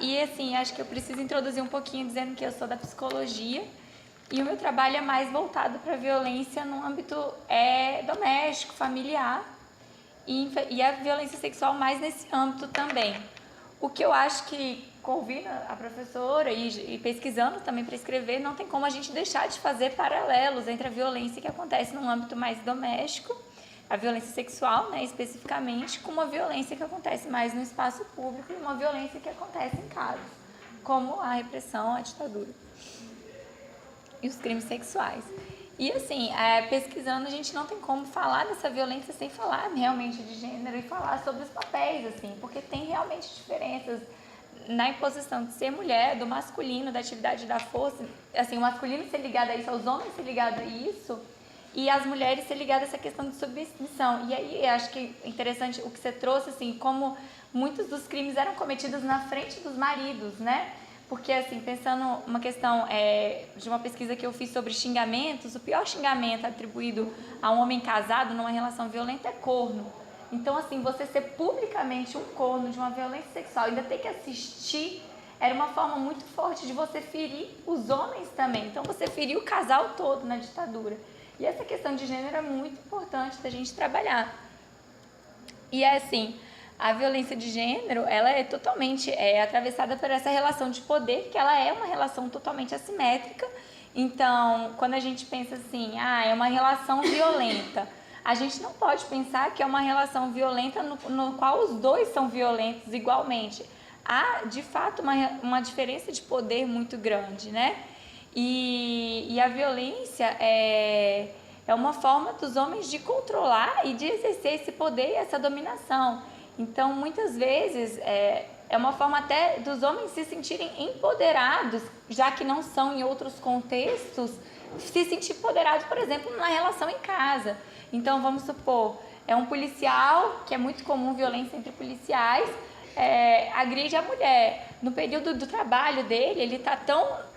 E assim, acho que eu preciso introduzir um pouquinho dizendo que eu sou da psicologia e o meu trabalho é mais voltado para a violência no âmbito doméstico, familiar e a violência sexual mais nesse âmbito também. O que eu acho que, ouvindo a professora e pesquisando também para escrever, não tem como a gente deixar de fazer paralelos entre a violência que acontece no âmbito mais doméstico, a violência sexual, né, especificamente, com uma violência que acontece mais no espaço público e uma violência que acontece em casa, como a repressão, a ditadura e os crimes sexuais. E assim, pesquisando, a gente não tem como falar dessa violência sem falar realmente de gênero e falar sobre os papéis, assim, porque tem realmente diferenças na imposição de ser mulher, do masculino, da atividade da força, assim, o masculino ser ligado a isso, os homens ser ligados a isso, e as mulheres ser ligadas a essa questão de submissão. E aí, eu acho que é interessante o que você trouxe, assim, como muitos dos crimes eram cometidos na frente dos maridos, né? Porque, assim, pensando uma questão de uma pesquisa que eu fiz sobre xingamentos, o pior xingamento atribuído a um homem casado numa relação violenta é corno. Então, assim, você ser publicamente um corno de uma violência sexual, ainda ter que assistir, era uma forma muito forte de você ferir os homens também. Então, você feriu o casal todo na ditadura. E essa questão de gênero é muito importante da gente trabalhar. E assim, a violência de gênero, ela é totalmente atravessada por essa relação de poder, que ela é uma relação totalmente assimétrica. Então, quando a gente pensa assim, é uma relação violenta, a gente não pode pensar que é uma relação violenta no qual os dois são violentos igualmente. Há, de fato, uma diferença de poder muito grande, né? E a violência é uma forma dos homens de controlar e de exercer esse poder e essa dominação. Então, muitas vezes, é uma forma até dos homens se sentirem empoderados, já que não são em outros contextos, se sentir empoderados, por exemplo, na relação em casa. Então, vamos supor, é um policial, que é muito comum violência entre policiais, agride a mulher. No período do trabalho dele,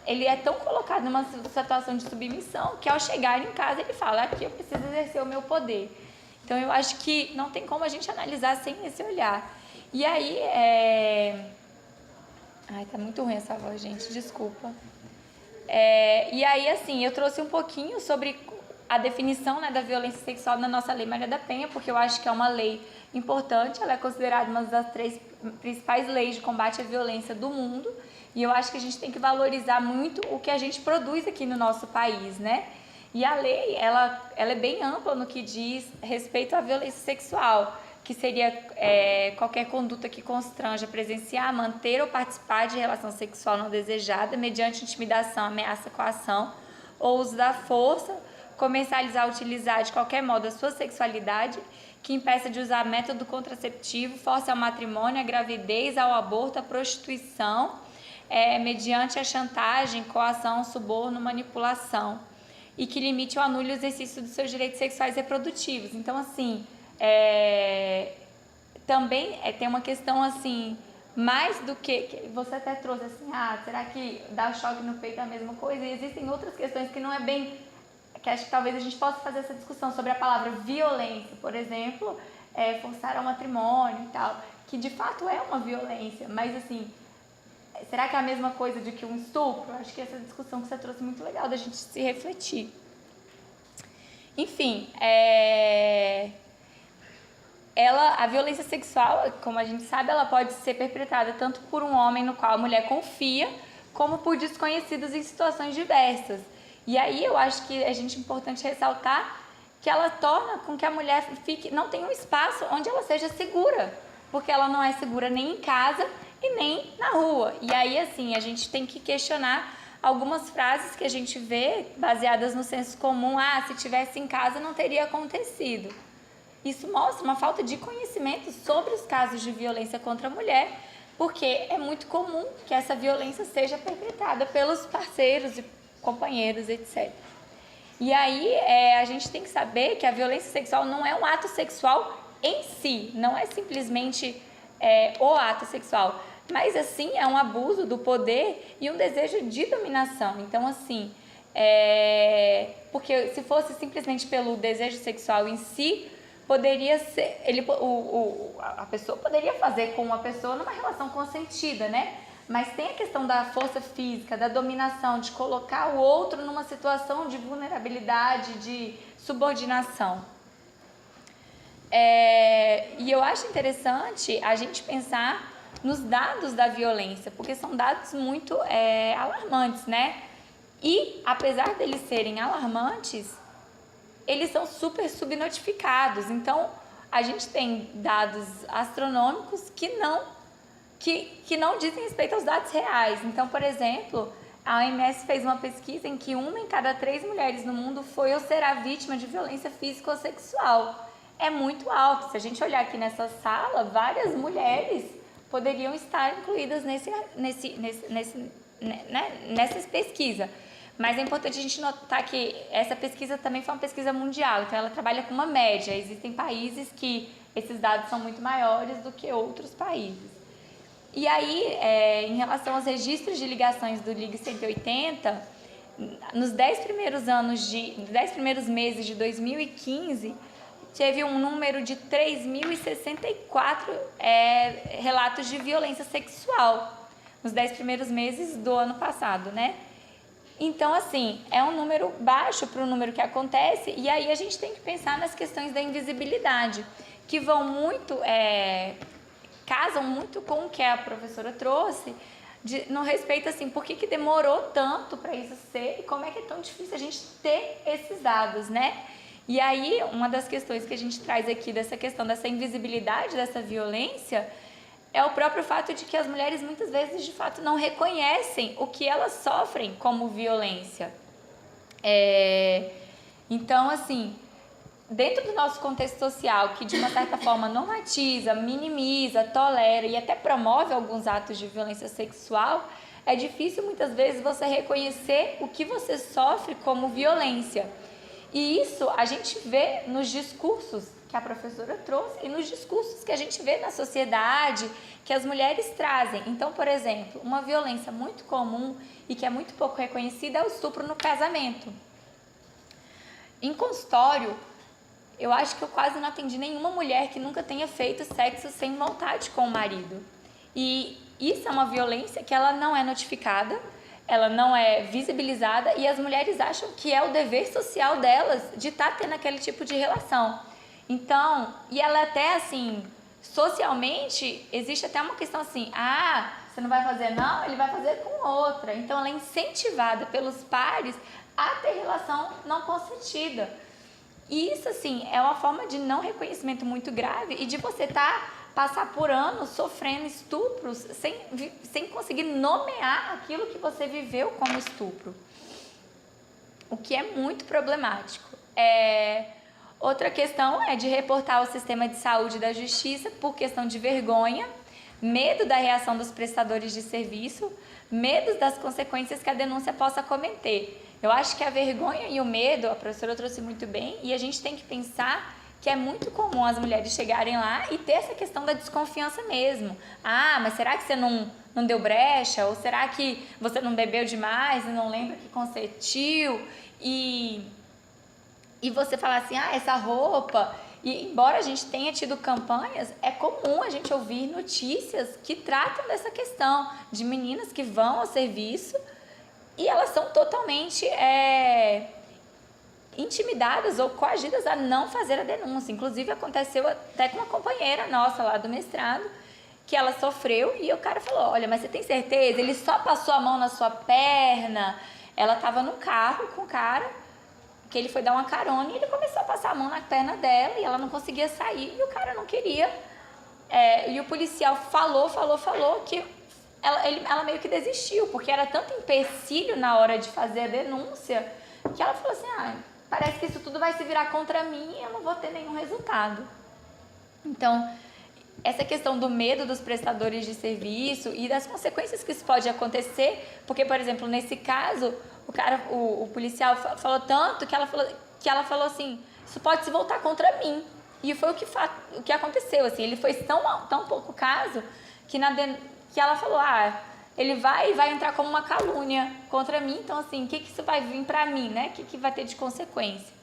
ele é tão colocado numa situação de submissão que ao chegar em casa ele fala, aqui eu preciso exercer o meu poder. Então eu acho que não tem como a gente analisar sem esse olhar. E aí, tá muito ruim essa voz, gente, desculpa. E aí, assim, eu trouxe um pouquinho sobre a definição, né, da violência sexual na nossa Lei Maria da Penha, porque eu acho que é uma lei importante, ela é considerada uma das 3 principais leis de combate à violência do mundo, e eu acho que a gente tem que valorizar muito o que a gente produz aqui no nosso país, né? E a lei, ela é bem ampla no que diz respeito à violência sexual, que seria qualquer conduta que constranja presenciar, manter ou participar de relação sexual não desejada mediante intimidação, ameaça, coação ou uso da força, comercializar ou utilizar de qualquer modo a sua sexualidade, que impeça de usar método contraceptivo, force ao matrimônio, à gravidez, ao aborto, à prostituição, mediante a chantagem, coação, suborno, manipulação, e que limite ou anule o exercício dos seus direitos sexuais e reprodutivos. Então, assim, também tem uma questão, assim, mais do que você até trouxe, assim, será que dar choque no peito é a mesma coisa? E existem outras questões que não é bem, que acho que talvez a gente possa fazer essa discussão sobre a palavra violência, por exemplo, forçar ao matrimônio e tal, que de fato é uma violência, mas assim, será que é a mesma coisa de que um estupro? Acho que essa discussão que você trouxe é muito legal da gente se refletir. Enfim, a violência sexual, como a gente sabe, ela pode ser perpetrada tanto por um homem no qual a mulher confia, como por desconhecidos em situações diversas. E aí eu acho que é importante ressaltar que ela torna com que a mulher não tenha um espaço onde ela seja segura, porque ela não é segura nem em casa e nem na rua. E aí, assim, a gente tem que questionar algumas frases que a gente vê baseadas no senso comum. Se tivesse em casa não teria acontecido. Isso mostra uma falta de conhecimento sobre os casos de violência contra a mulher, porque é muito comum que essa violência seja perpetrada pelos parceiros e companheiros, etc. E aí a gente tem que saber que a violência sexual não é um ato sexual em si, não é simplesmente o ato sexual, mas assim é um abuso do poder e um desejo de dominação. Então, assim, porque se fosse simplesmente pelo desejo sexual em si, poderia ser, a pessoa poderia fazer com uma pessoa numa relação consentida, né? Mas tem a questão da força física, da dominação, de colocar o outro numa situação de vulnerabilidade, de subordinação. E eu acho interessante a gente pensar nos dados da violência, porque são dados muito alarmantes, né? E, apesar deles serem alarmantes, eles são super subnotificados. Então, a gente tem dados astronômicos que não dizem respeito aos dados reais. Então, por exemplo, a OMS fez uma pesquisa em que 1 em cada 3 mulheres no mundo foi ou será vítima de violência física ou sexual. É muito alto. Se a gente olhar aqui nessa sala, várias mulheres poderiam estar incluídas nessa pesquisa. Mas é importante a gente notar que essa pesquisa também foi uma pesquisa mundial, então ela trabalha com uma média. Existem países que esses dados são muito maiores do que outros países. E aí, em relação aos registros de ligações do Ligue 180, nos 10 primeiros meses de 2015, teve um número de 3.064 relatos de violência sexual, nos 10 primeiros meses do ano passado, né? Então, assim, é um número baixo para o número que acontece, e aí a gente tem que pensar nas questões da invisibilidade, que vão muito, casam muito com o que a professora trouxe, no respeito, assim, por que demorou tanto para isso ser, e como é que é tão difícil a gente ter esses dados, né? E aí, uma das questões que a gente traz aqui, dessa questão dessa invisibilidade, dessa violência, é o próprio fato de que as mulheres muitas vezes de fato não reconhecem o que elas sofrem como violência. Então, assim, dentro do nosso contexto social, que de uma certa forma normatiza, minimiza, tolera e até promove alguns atos de violência sexual, é difícil muitas vezes você reconhecer o que você sofre como violência. E isso a gente vê nos discursos que a professora trouxe e nos discursos que a gente vê na sociedade, que as mulheres trazem. Então, por exemplo, uma violência muito comum e que é muito pouco reconhecida é o estupro no casamento. Em consultório, eu acho que eu quase não atendi nenhuma mulher que nunca tenha feito sexo sem vontade com o marido. E isso é uma violência que ela não é notificada, ela não é visibilizada, e as mulheres acham que é o dever social delas de estar tendo aquele tipo de relação. Então, e ela até assim, socialmente, existe até uma questão assim, você não vai fazer não, ele vai fazer com outra. Então, ela é incentivada pelos pares a ter relação não consentida. E isso, assim, é uma forma de não reconhecimento muito grave e de você passar por anos sofrendo estupros sem conseguir nomear aquilo que você viveu como estupro. O que é muito problemático. Outra questão é de reportar ao sistema de saúde da justiça por questão de vergonha, medo da reação dos prestadores de serviço, medo das consequências que a denúncia possa cometer. Eu acho que a vergonha e o medo, a professora trouxe muito bem, e a gente tem que pensar que é muito comum as mulheres chegarem lá e ter essa questão da desconfiança mesmo. Mas será que você não deu brecha? Ou será que você não bebeu demais e não lembra que consentiu? E você falar assim, essa roupa... E embora a gente tenha tido campanhas, é comum a gente ouvir notícias que tratam dessa questão de meninas que vão ao serviço e elas são totalmente intimidadas ou coagidas a não fazer a denúncia. Inclusive aconteceu até com uma companheira nossa lá do mestrado, que ela sofreu e o cara falou, olha, mas você tem certeza? Ele só passou a mão na sua perna. Ela estava no carro com o cara, que ele foi dar uma carona e ele começou a passar a mão na perna dela e ela não conseguia sair e o cara não queria. E o policial falou que ela meio que desistiu, porque era tanto empecilho na hora de fazer a denúncia que ela falou assim, parece que isso tudo vai se virar contra mim e eu não vou ter nenhum resultado. Então, essa questão do medo dos prestadores de serviço e das consequências que isso pode acontecer, porque, por exemplo, nesse caso, o policial falou tanto que ela falou assim, isso pode se voltar contra mim. E foi o que aconteceu, assim, ele foi tão pouco caso que ela falou, ele vai entrar como uma calúnia contra mim, então assim, o que isso vai vir para mim, né? O que vai ter de consequência?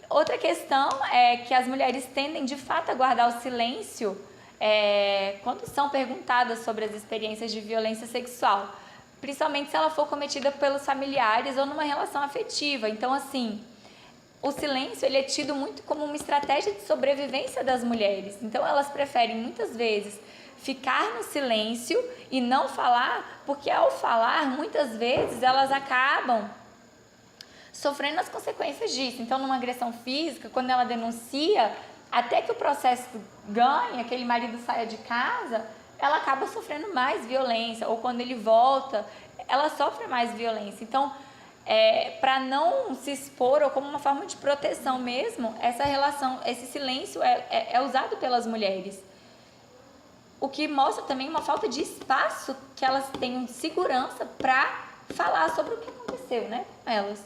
Outra questão é que as mulheres tendem de fato a guardar o silêncio quando são perguntadas sobre as experiências de violência sexual, principalmente se ela for cometida pelos familiares ou numa relação afetiva. Então, assim, o silêncio ele é tido muito como uma estratégia de sobrevivência das mulheres. Então, elas preferem muitas vezes ficar no silêncio e não falar, porque ao falar, muitas vezes elas acabam sofrendo as consequências disso. Então, numa agressão física, quando ela denuncia, até que o processo ganhe, aquele marido saia de casa, ela acaba sofrendo mais violência, ou quando ele volta, ela sofre mais violência. Então, para não se expor, ou como uma forma de proteção mesmo, essa relação, esse silêncio é usado pelas mulheres. O que mostra também uma falta de espaço que elas tenham segurança para falar sobre o que aconteceu, né, com elas.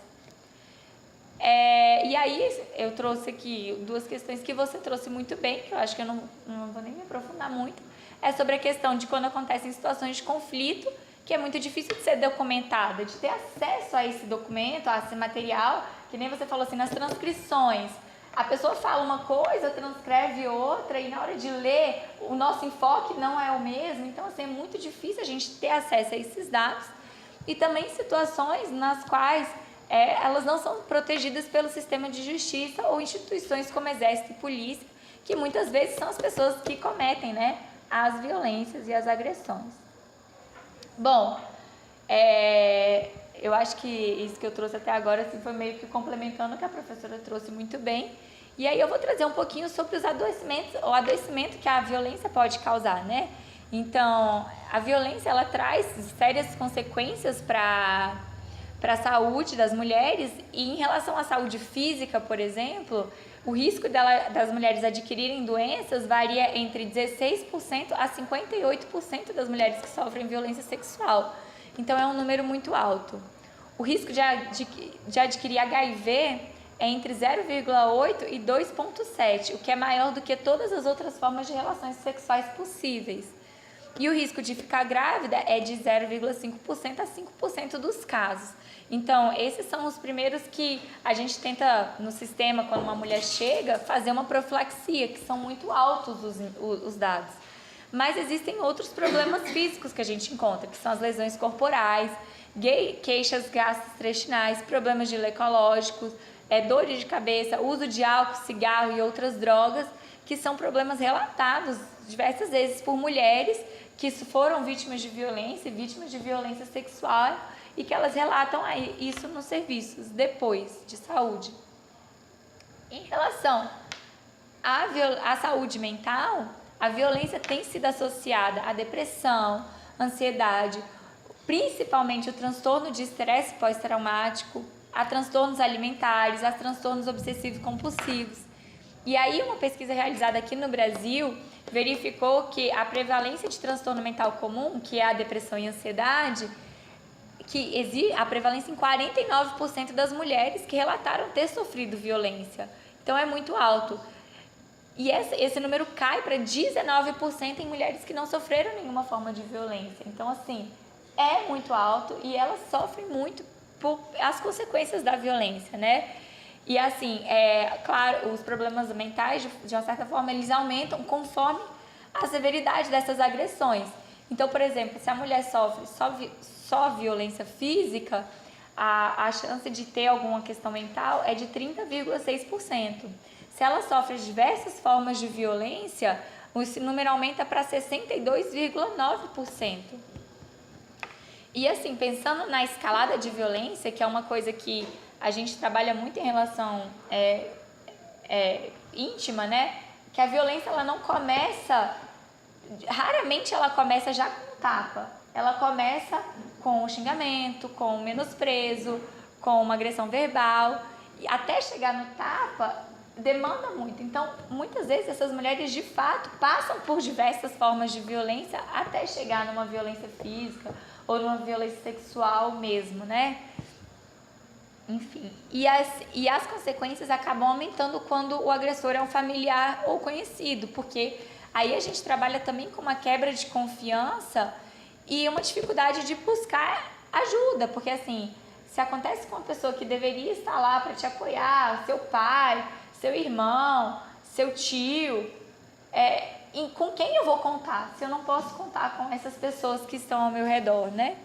E aí eu trouxe aqui duas questões que você trouxe muito bem, que eu acho que eu não vou nem me aprofundar muito. É sobre a questão de quando acontecem situações de conflito, que é muito difícil de ser documentada, de ter acesso a esse documento, a esse material, que nem você falou assim, nas transcrições. A pessoa fala uma coisa, transcreve outra, e na hora de ler, o nosso enfoque não é o mesmo. Então, assim, é muito difícil a gente ter acesso a esses dados. E também situações nas quais elas não são protegidas pelo sistema de justiça ou instituições como exército e polícia, que muitas vezes são as pessoas que cometem, né, as violências e as agressões. Bom, eu acho que isso que eu trouxe até agora assim, foi meio que complementando o que a professora trouxe muito bem. E aí eu vou trazer um pouquinho sobre os adoecimentos, o adoecimento que a violência pode causar, né? Então, a violência, ela traz sérias consequências para a saúde das mulheres, e em relação à saúde física, por exemplo, o risco das mulheres adquirirem doenças varia entre 16% a 58% das mulheres que sofrem violência sexual. Então, é um número muito alto. O risco de adquirir HIV é entre 0,8 e 2,7, o que é maior do que todas as outras formas de relações sexuais possíveis. E o risco de ficar grávida é de 0,5% a 5% dos casos. Então, esses são os primeiros que a gente tenta, no sistema, quando uma mulher chega, fazer uma profilaxia, que são muito altos os dados. Mas existem outros problemas físicos que a gente encontra, que são as lesões corporais, queixas gastrointestinais, problemas ginecológicos, dores de cabeça, uso de álcool, cigarro e outras drogas, que são problemas relatados diversas vezes por mulheres que foram vítimas de violência sexual, e que elas relatam isso nos serviços depois de saúde. Em relação à saúde mental, a violência tem sido associada à depressão, ansiedade, principalmente o transtorno de estresse pós-traumático, a transtornos alimentares, a transtornos obsessivo-compulsivos. E aí uma pesquisa realizada aqui no Brasil verificou que a prevalência de transtorno mental comum, que é a depressão e a ansiedade, que existe a prevalência em 49% das mulheres que relataram ter sofrido violência. Então é muito alto. E esse número cai para 19% em mulheres que não sofreram nenhuma forma de violência. Então, assim, é muito alto e elas sofrem muito por as consequências da violência, né? E assim, claro, os problemas mentais, de uma certa forma, eles aumentam conforme a severidade dessas agressões. Então, por exemplo, se a mulher sofre só violência física, a chance de ter alguma questão mental é de 30,6%. Se ela sofre diversas formas de violência, esse número aumenta para 62,9%. E assim, pensando na escalada de violência, que é uma coisa que a gente trabalha muito em relação íntima, né? Que a violência, ela não começa, raramente ela começa já com tapa. Ela começa com o xingamento, com o menosprezo, com uma agressão verbal, e até chegar no tapa demanda muito. Então, muitas vezes essas mulheres de fato passam por diversas formas de violência até chegar numa violência física ou numa violência sexual mesmo, né? Enfim, e as consequências acabam aumentando quando o agressor é um familiar ou conhecido, porque aí a gente trabalha também com uma quebra de confiança e uma dificuldade de buscar ajuda, porque assim, se acontece com uma pessoa que deveria estar lá para te apoiar, seu pai, seu irmão, seu tio, e com quem eu vou contar, se eu não posso contar com essas pessoas que estão ao meu redor, né?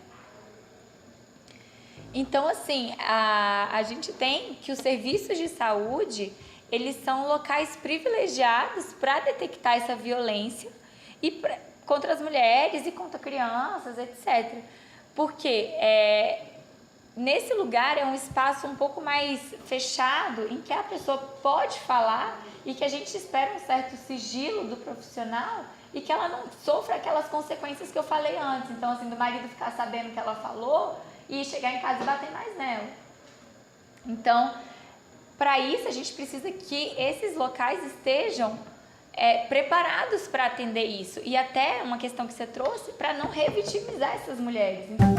Então, assim, a gente tem que os serviços de saúde, eles são locais privilegiados para detectar essa violência e contra as mulheres e contra crianças, etc. Porque nesse lugar é um espaço um pouco mais fechado, em que a pessoa pode falar e que a gente espera um certo sigilo do profissional e que ela não sofra aquelas consequências que eu falei antes. Então, assim, do marido ficar sabendo que ela falou e chegar em casa e bater mais nela. Então, para isso, a gente precisa que esses locais estejam preparados para atender isso. E até uma questão que você trouxe, para não revitimizar essas mulheres. Então,